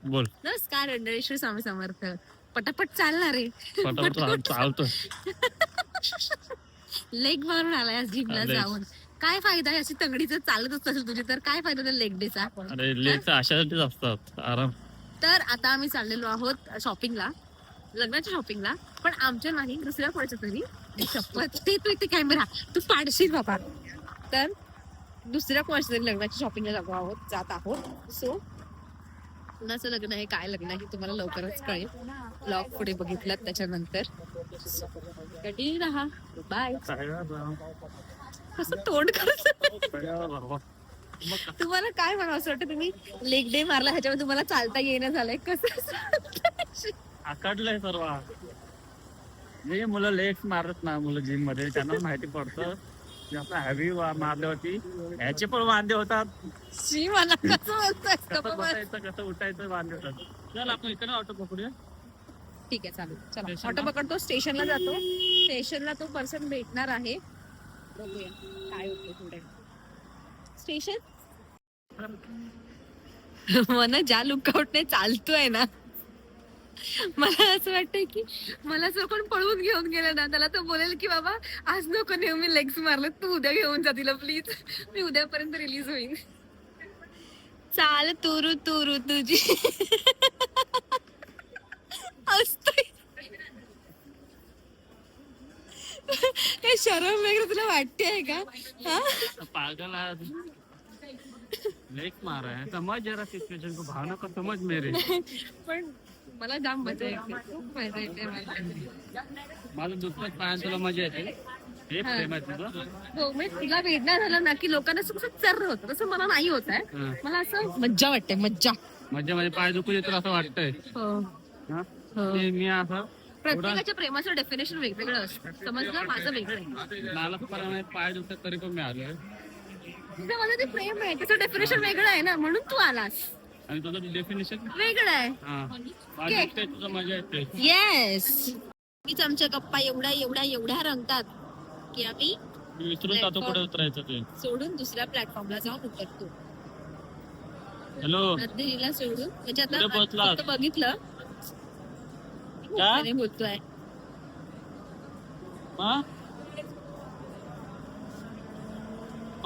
बोल. नमस्कार अंडरेश्वर स्वामी समर्थ. पटापट चालणार आहे. पटापट चालतो. लेग मारून आलाय आज जिमला जाऊन. काय फायदा आहे अशी तंगडीचं चालत असेल तुझी तर काय फायदा त्या लेग डेचा? अरे लेग अशासाठीच असतात आराम. तर आता आम्ही चाललेलो आहोत शॉपिंगला, लग्नाच्या शॉपिंगला. पण आमच्या नाही, दुसऱ्या कोणाच्या तरी. शपथ ते तू इथे कॅमेरा तू पाडशील बाबा. तर दुसऱ्या कोणाच्या तरी लग्नाच्या शॉपिंगला जात आहोत. सो कुणाचं लग्न आहे, काय लग्न आहे तुम्हाला लवकरच कळेल. ब्लॉग पुढे बघितलात त्याच्यानंतर. कधी राहा. बाय. कसं तोंड करत तुम्हाला काय म्हणावं असं वाटतं? तुम्ही लेग डे मारला, ह्याच्यामध्ये तुम्हाला चालता येणं झालंय कसं? आकडलंय सर्व. जे मुलं लेग मारत ना, मुलं जिम मध्ये, त्यांना माहिती पडतं की हॅवी मारल्यावरती ह्याचे पण वांदे होतात. मला कसं कसं उठायचं वांदे होतात. चल आपण इकडे ऑटो पकडूया. ठीक आहे चालेल. चला ऑटो पकडतो, स्टेशनला जातो. स्टेशनला तो पर्सन भेटणार आहे. बघूया काय होतं पुढे. स्टेशन मला ज्या लुकआउटने चालतोय ना, मला असं वाटतंय की मला जर कोण पळवून घेऊन गेलं ना, त्याला तो बोलेल की बाबा आज नको नेऊ, मी लेग्स मारले, तू उद्या घेऊन जा तिला प्लीज, मी उद्यापर्यंत रिलीज होईन. चाल तुरु तुरु तुझी असते. काय शरम वगैरे तुला वाटते का? पागल लेग मारा है, समझ जरा सिचुएशन को, भावना को समझ मेरे. पण मला जाम मजा येते, खूप मजा येते माझं दुसरं पाय तुला मजा येते. हे प्रेम आहे तुझं. हो, मी तुला वेदना झालं ना की लोकांना कसं चर्र होतं, तसं मला नाही होत आहे. मला असं मज्जा वाटते, मज्जा. मज्जा म्हणजे पाय दुखू येतो असं वाटतंय. मी असं प्रत्येकाच्या प्रेमाचं डेफिनेशन वेगवेगळं असतं, समजलं? माझं वेगळं आहे. मला पाय दुखतात तरी पण मी आलोय. तुझं माझं ते प्रेम आहे, त्याचं डेफिनेशन वेगळं आहे ना, म्हणून तू आलास. आणि तुझं डेफिनेशन वेगळं आहे. तुझं मजा येते. येस. मीच आमच्या गप्पा एवढ्या एवढ्या एवढ्या रंगतात की आम्ही विसरून जातो कुठे उतरायचं ते. सोडून दुसऱ्या प्लॅटफॉर्मला जाऊन उतरतो. हॅलो, नंदिनीला सोडून त्याच्यात बघितलं काय बोलतोय.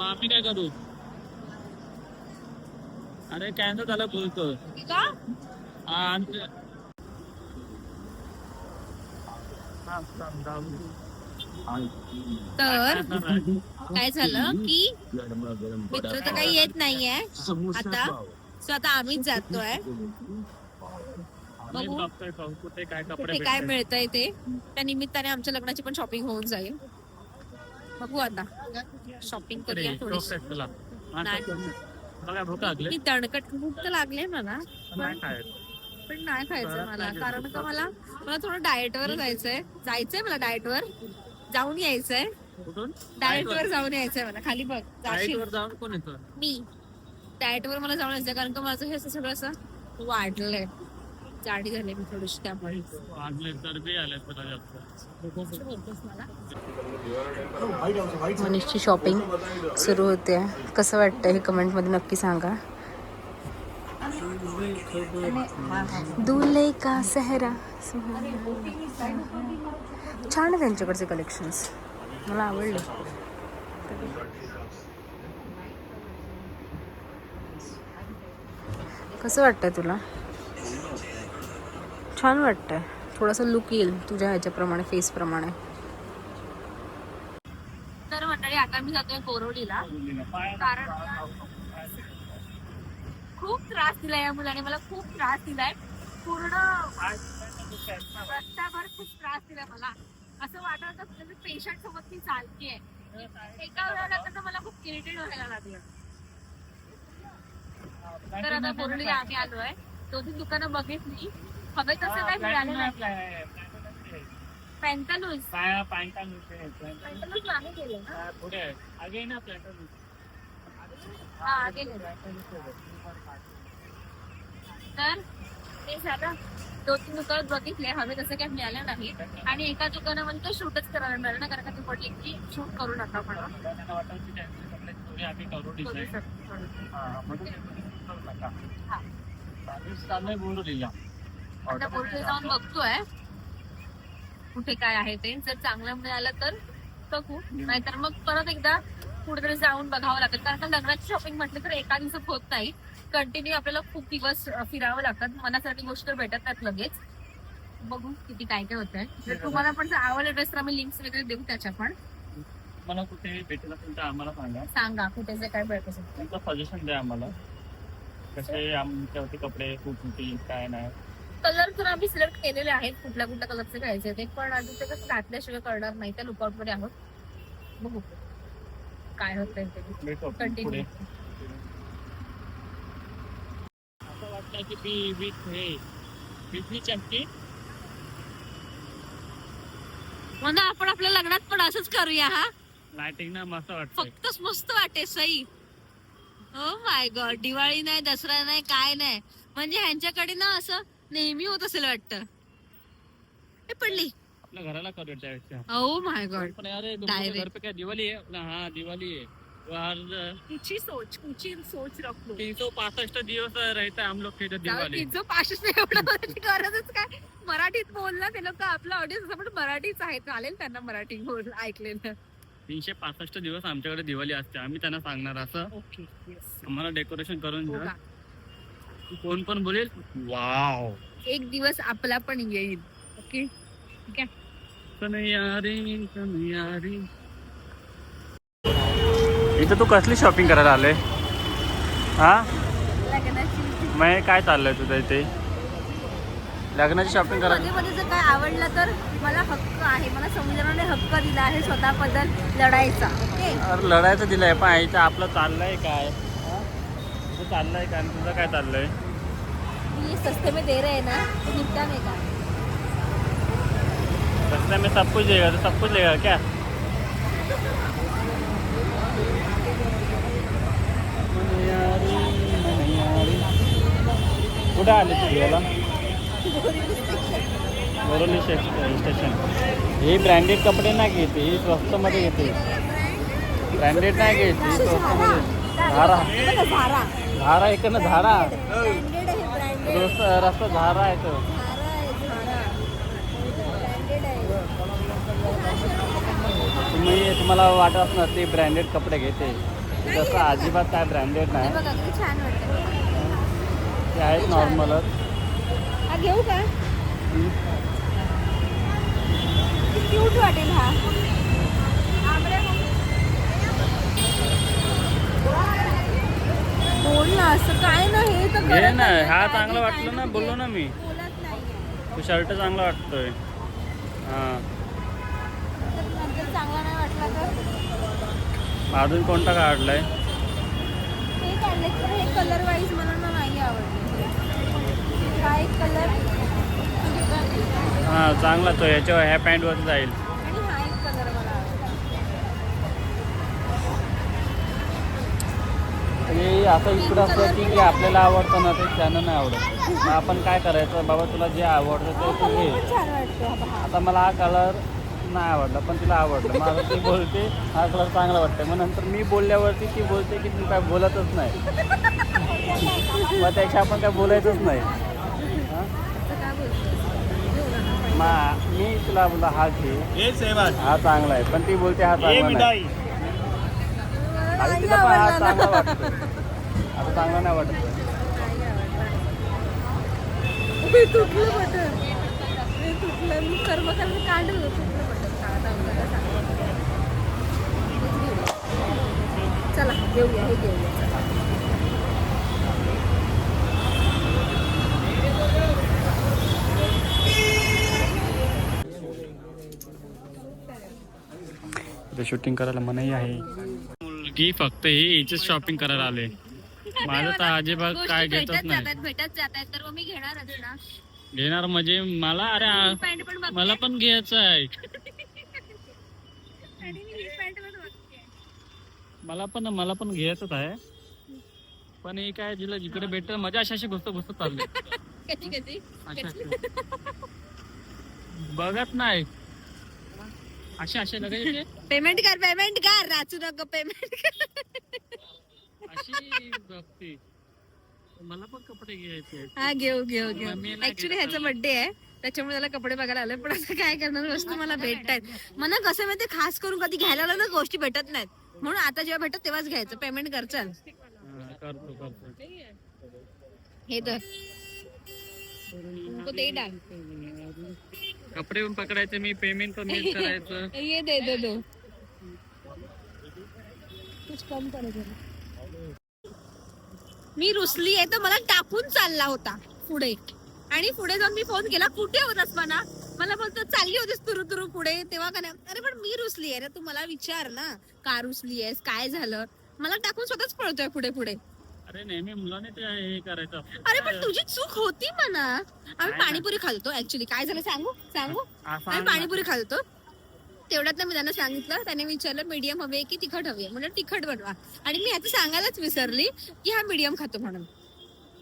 आम्ही काय करू? अरे कॅन्सल झाला बोलतो का? तर काय झालं की मित्र तर काही येत नाहीये आता. सो आता आम्हीच जातोय. बघू कुठे काय मिळतंय ते. त्या निमित्ताने आमच्या लग्नाची पण शॉपिंग होऊन जाईल. बघू आता शॉपिंग करूया थोडीशी. मी तणकट भूक तर लागले मला, पण नाही खायचं मला. कारण का मला थोडं डाएटवर जायचंय मला. डाएटवर जाऊन यायचंय. डाएटवर जाऊन यायचंय मला. खाली बघ, मी डाएटवर मला जाऊन यायचंय कारण का माझं हे असं सगळं असं वाढलंय, जाडी झाली मी थोडीशी, त्यामुळे. मनीषची शॉपिंग सुरू होते. कसं वाटतं हे कमेंट मध्ये नक्की सांगा. दूल्हे का सेहरा छान आहे त्यांच्याकडचे कलेक्शन्स, मला आवडले. कसं वाटतंय तुला? छान वाटतंय. थोडासा लुक येईल तुझ्या ह्याच्याप्रमाणे, फेस प्रमाणे. तर मंडळी आता मी जातोय कोरोलीला, कारण खूप त्रास दिलाय या मुलाने मला. खूप त्रास दिलाय, पूर्ण रस्त्याभर खूप त्रास दिलाय मला. असं वाटत होतं पेशंट सोबत मी चालतेय. एका वेळेला मला खूप इरिटेट व्हायला लागलं. तर आता कोरोलीला आम्ही आलोय. 2-3 दुकानं बघितली, हवे तसं काय मिळालं नाही. पॅन्टालूज मागे गेलं ना, पुढे आगे ना आगे तर ते झालं. 2-3 दुकान बघितले, हवे तसं काय मिळालं नाही. आणि एका दुकानामध्ये तो शूटच करायला मिळालं ना, कारण का ते म्हटले की शूट करू नका म्हणून. चाललंय बोलूया. आता बोर्डला जाऊन बघतोय कुठे काय आहे ते. जर चांगलं मिळालं तर बघू, नाहीतर मग परत एकदा कुठेतरी जाऊन बघावं लागेल. कारण का लग्नाची शॉपिंग म्हटलं तर एका दिवसात होत नाही. कंटिन्यू आपल्याला खूप दिवस फिरावं लागतात. मनासाठी गोष्ट भेटत नाहीत लगेच. बघू किती काय काय होत आहे. जर तुम्हाला पण जर आवडला ड्रेस तर आम्ही लिंक्स वगैरे देऊ त्याच्या पण. मला कुठे भेटेल असेल तर आम्हाला सांगा कुठे जे काय भेटत असेल ते. तुमचं सजेशन द्या आम्हाला. कसे आमच्यावरती कपडे खूप होतील काय नाही. कलर तर आम्ही सिलेक्ट केलेले आहेत कुठल्या कुठल्या कलरचे घ्यायचे ते, पण अजून ते कसं घातल्याशिवाय कळणार नाही. त्या लुकआउट मध्ये आहोत. बघू काय होतंय ते. भेटू आपण कंटिन्यू. पुढे. असं वाटतं की बी विथ हे बिजली चमकी. म्हणून आपण आपल्या लग्नात पण असंच करूया. हा लाइटिंग ना मस्त वाटतं. फक्तच मस्त वाटे सई. हो माय गॉड, दिवाळी नाही, दसरा नाही, काय नाही. म्हणजे ह्यांच्याकडे ना असं नेहमी होत असेल वाटतं. हे पडली. आपल्या घराला करूया त्यापेक्षा. Oh my God. पण अरे Direct. घर पे क्या दिवाली है ना. हाँ दिवाली है. ऊंची सोच रखो. 365 दिवस रहता है हम लोग के दिवाली. 365 एवढं बोलायची गरजच काय. मराठीत बोल ना. ते लोक आपलं ऑडियन्स पण मराठीच आहेत. चालेल त्यांना मराठी बोल ऐकलेलं. 365 दिवस आमच्याकडे दिवाळी असते. आम्ही त्यांना सांगणार असं ओके आम्हाला डेकोरेशन करून हो द्या. का? कोण पण बोलेल वाव. एक दिवस आपला पण येईल. ओके कन्हैयारी कन्हैयारी. इथं तू कसली शॉपिंग करायला आले? हा लग्नाची मग काय चाललंय तुझं इथे? लग्नाची शॉपिंग करायला. मध्ये मध्ये जर काय आवडलं तर मला हक्क आहे. मला संविधानाने हक्क दिला आहे स्वतःबद्दल लढायचा. ओके अरे लढायचं दिलंय पण इथं आपलं चाललंय काय? तुझं चाललंय काय आणि तुझं काय चाललंय? ये सस्ते में दे रहे हैं ना तो निपटा नहीं का. सस्ते में सब कुछ देगा तो सब कुछ लेगा क्या? कुठे आले तू याला? बोरोली स्टेशन. हे ब्रँडेड कपडे नाही घेते, ही स्वस्तमध्ये घेते. ब्रँडेड नाही घेते, स्वस्तमध्ये. धारा धारा इकडनं धारा रस्ता धारा आहे तो. तुम्हाला वाटत असणार ते ब्रँडेड कपडे घेते, तसं अजिबात काय ब्रँडेड नाही. छान वाटतं. ते आहेत नॉर्मलच. हा घेऊ का? क्यूट वाटेल हा. बोल ना असं काय नाही तर घे ना. हा चांगला वाटलं ना, बोललो ना मी. बोलत नाहीये. तो शर्ट चांगला वाटतोय. हां नंतर चांगला नाही वाटला तर अजून कोणता काढलाय? हे काढले तर हे कलर वाईज मला ना नाही आवडले. हा एक कलर हां चांगला तो ह्याच्यावर ह्या पॅन्टवर जाईल. आणि हा एक कलर मला आवडला. हे असं इकडं असं की आपल्याला आवडतं ना ते त्यांना नाही आवडत. मग आपण काय करायचं बाबा, तुला जे आवडतं ते तू घे. छान वाटतो हा. आता मला हा कलर नाही आवडला पण तिला आवडलं. मग आता ती बोलते हा कलर चांगला वाटतंय. मग नंतर मी बोलल्यावरती ती बोलते की तू काय बोलतच नाही. मग त्याच्या आपण काय बोलायचंच नाही. हां काय बोलतो मी तुला बोलला हा घे, हा चांगला आहे, पण ती बोलते हा चांगला नाही. आता तिला पण हा चांगला वाटतो. आता चांगला नाही वाटत. तुटलं बटन. हे तुटलं. मी कर्म काढलं तुटलं बटन. चला घेऊया हे घेऊया. शूटिंग करायला मनाई आहे. मुलगी फक्त ही हिचीच शॉपिंग करायला आले. माझं तर अजिबात काय घेतच नाही. भेटत जातात तर मग मी घेणारच ना. घेणार म्हणजे मला अरे पॅन्ट पण बघते. मला पण घ्यायचं आहे. आणि मी ही पॅन्ट पण बघते. मला पण घ्यायचंच आहे. पण हे काय जिला जिकडे भेटत मजा अशी घुसत चालले. कधी बघत नाही असे लगायचे. पेमेंट कर राचू नको. पेमेंट कर. अशी बघते मला पण कपडे घ्यायचे हा घेऊ घेऊ घेऊ मी नाही ऍक्च्युली घेत ह्याचा बर्थडे आहे त्याच्यामुळे त्याला कपडे बघायला आले पण आता काय करणार वस्तू मला भेटतायत मला कसं माहिती खास करून कधी घ्यायला आलं ना गोष्टी भेटत नाहीत म्हणून आता जेव्हा भेटत तेव्हाच घ्यायचं पेमेंट कर चल करतो हे तर उनको दे डाल कपडे पण पकडायचे मी पेमेंट पण मीच करायचं ये दे दे दो कुछ कम करो जरा. मी रुसली आहे तर मला टाकून चालला होता पुढे आणि पुढे जाऊन मी फोन केला कुठे होतास मला बोलतो चालली होतीस तुरु तुरु पुढे तेव्हा का नाही अरे पण मी रुसली आहे रे तू मला विचार ना का रुसली आहेस काय झालं मला टाकून स्वतःच पळतोय पुढे पुढे अरे नेहमी मुलाने ते हे करायचं अरे पण तुझी चूक होती म्हणा आम्ही पाणीपुरी खालतो ऍक्च्युली काय झालं सांगू आम्ही पाणीपुरी खालतो तेवढ्यात मी त्यांना सांगितलं त्याने विचारलं मीडियम हवी की तिखट हवी आहे म्हणजे तिखट बनवा आणि मी आता सांगायलाच विसरली की हा मीडियम खातो म्हणून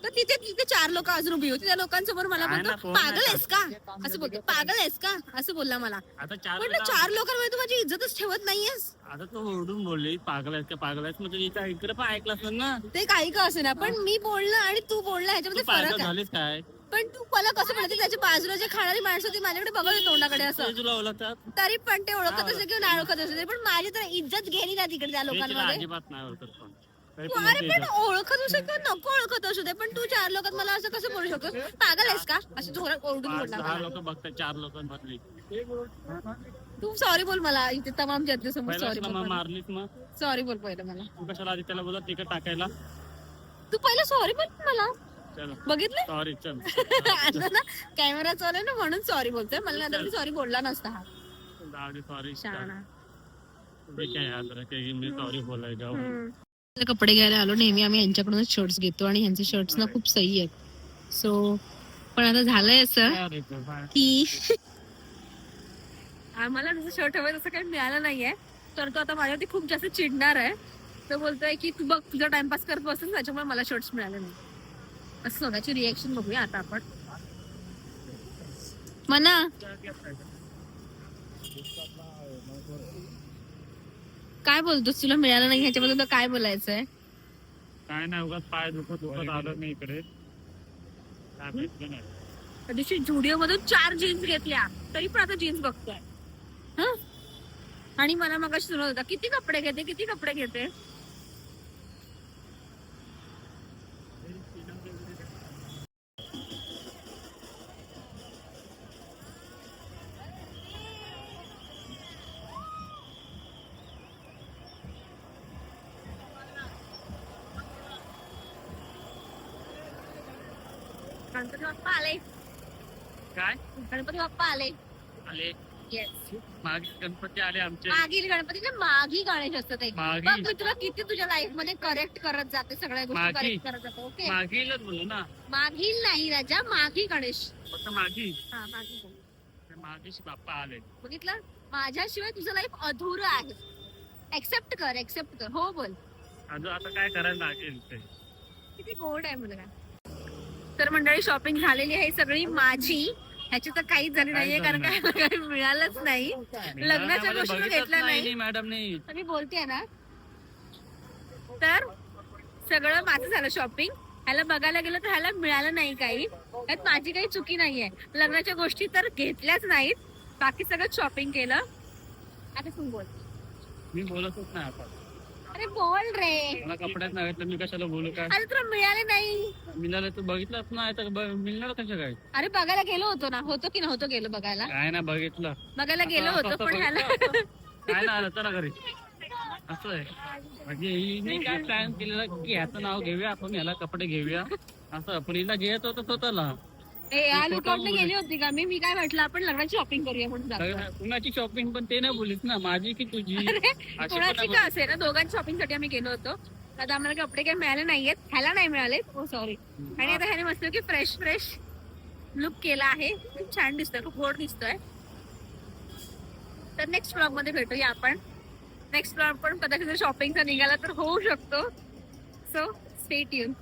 तर तिथे 4 लोक अजून उभी होती त्या लोकांसमोर मला बोलतो पागल आहेस का असं बोलतो पागल आहेस का असं बोलला मला आता म्हटलं 4 लोकांमध्ये तू माझी इज्जतच ठेवत नाहीयेस आता तू ओरडून बोलली पागल आहेस का पागल आहेस मग तुझी इकडे पण ऐकलं असेल ना ते काही का असे ना पण मी बोलणं आणि तू बोलणं ह्याच्यामध्ये फरक आहे झालीस काय पण तू मला कसं म्हणते त्याच्या बाजूला जे खाणारी माणसं ती माझ्याकडे बघत तोंडाकडे असं तुला ओळखतात तरी पण ते ओळखत असेल किंवा नाही ओळखत असेल पण माझी तर इज्जत गेली ना तिकडे त्या लोकांमध्ये अजिबात नाही ओळखत पण तरी तू पण अरे म्हणते पण ओळखत असू किंवा नको ओळखत असू दे पण तू 4 लोकात मला असं कसं बोलू शकतो पागल आहेस का असं जोरात ओरडून बोलला 10 मला. लोक बघतात 4 लोकांमधली तू सॉरी बोल मला इथे तमाम जनते समोर पहिला सॉरी बोल मारलीस मग सॉरी बोल पहिलं मला तू कशाला आधी त्याला बोलत तिकडे टाकायला तू पहिलं सॉरी बोल मला चल बघितलं सॉरी चल आता ना कॅमेरा चालू आहे ना म्हणून सॉरी बोलतोय मला नंतर सॉरी बोलला नसता हा सॉरी शाणा ठीक आहे यार काही मी सॉरी बोलायला कपडे घ्यायला आलो नेहमी आम्ही यांच्याकडूनच शर्ट्स घेतो आणि यांचे शर्ट्स ना खूप सही आहेत सो पण आता झालंय असं की आम्हाला जसं शर्ट हवं तसं काही मिळालं नाहीये तर तो आता माझ्यावरती खूप जास्त चिडणार आहे तो बोलतोय की तू बघ तुझा टाइमपास करत बसतो त्याच्यामुळे मला शर्ट्स मिळाले नाही असं स्वतःची रिएक्शन बघूया आता आपण मना काय बोलतोस तुला मिळालं नाही ह्याच्याबद्दल काय बोलायचंय काय नाही उगाच पाय दुखत आलो मी इकडे काय भेटलं नाही त्या दिवशी झुडिओ मधून 4 जीन्स घेतल्या तरी पण आता जीन्स बघतोय हं? आणि मला मगाशी सुरू होता किती कपडे घेते गणपती बाप्पा आले काय गणपती बाप्पा आले आले येस मागे गणपती आले आमचे मागील गणपती ना मागी गणेश असतं ते मागी? बघ मी तुला किती तुझ्या लाईफ मध्ये करेक्ट करत जाते सगळ्या गोष्टी मागी? करेक्ट करत जाते ओके मागीलच बोलू ना मागील नाही राजा मागी गणेश फक्त मागी हा मागी गणेश. मागीशी बाप्पा आले बघितलं माझ्याशिवाय तुझं लाईफ अधुरं आहे एक्सेप्ट कर हो बोल अजून आता काय करायला लागेल ते किती गोड आहे मुलगा तर मंडळी शॉपिंग झालेली आहे सगळी माझी ह्याची तर काहीच झाली नाहीये कारण काय काही मिळालंच नाही लग्नाच्या गोष्टी घेतल्या नाही मॅडम नाही मी बोलते ना तर सगळं माझं झालं शॉपिंग ह्याला बघायला गेलं तर ह्याला मिळालं नाही काही त्यात माझी काही चुकी नाहीये लग्नाच्या गोष्टी तर घेतल्याच नाहीत बाकी सगळं शॉपिंग केलं आता तू बोल मी बोलतच नाही आता अरे बोल रे मला कपड्यात नाही भेटलं मी कशाला बोलू काय अरे तुला मिळाले नाही मिळालं तू बघितलंच नाही तर मिळणार कसं काय अरे बघायला गेलो होतो ना होतो की नव्हतो गेलो बघायला काय ना बघितलं बघायला गेलो होतो पण ह्याला काय ना आलं चला घरी असं आहे म्हणजे हिने काय प्लॅन केलेला की ह्याचं नाव घेऊया आपण ह्याला कपडे घेऊया असं पण हिला घ्यायचं होतं स्वतःला लुकआउटला गेली होती का मी काय म्हटलं आपण लग्नाची शॉपिंग करूया म्हणून जातो. कुणाची शॉपिंग पण ते नाही बोलीस ना माझी की तुझी अशी कोणाची का असेल ना दोघांची शॉपिंग साठी आम्ही गेलो होतो आता आम्हाला कपडे काही मिळाले नाहीयेत ह्याला नाही मिळाले हो सॉरी आणि आता ह्याने मस्त की फ्रेश लुक केला आहे खूप छान दिसतोय खूप गोड दिसतोय तर नेक्स्ट ब्लॉग मध्ये भेटूया आपण नेक्स्ट ब्लॉग पण कदाचित शॉपिंगचा निघाला तर होऊ शकतो सो स्टे ट्यून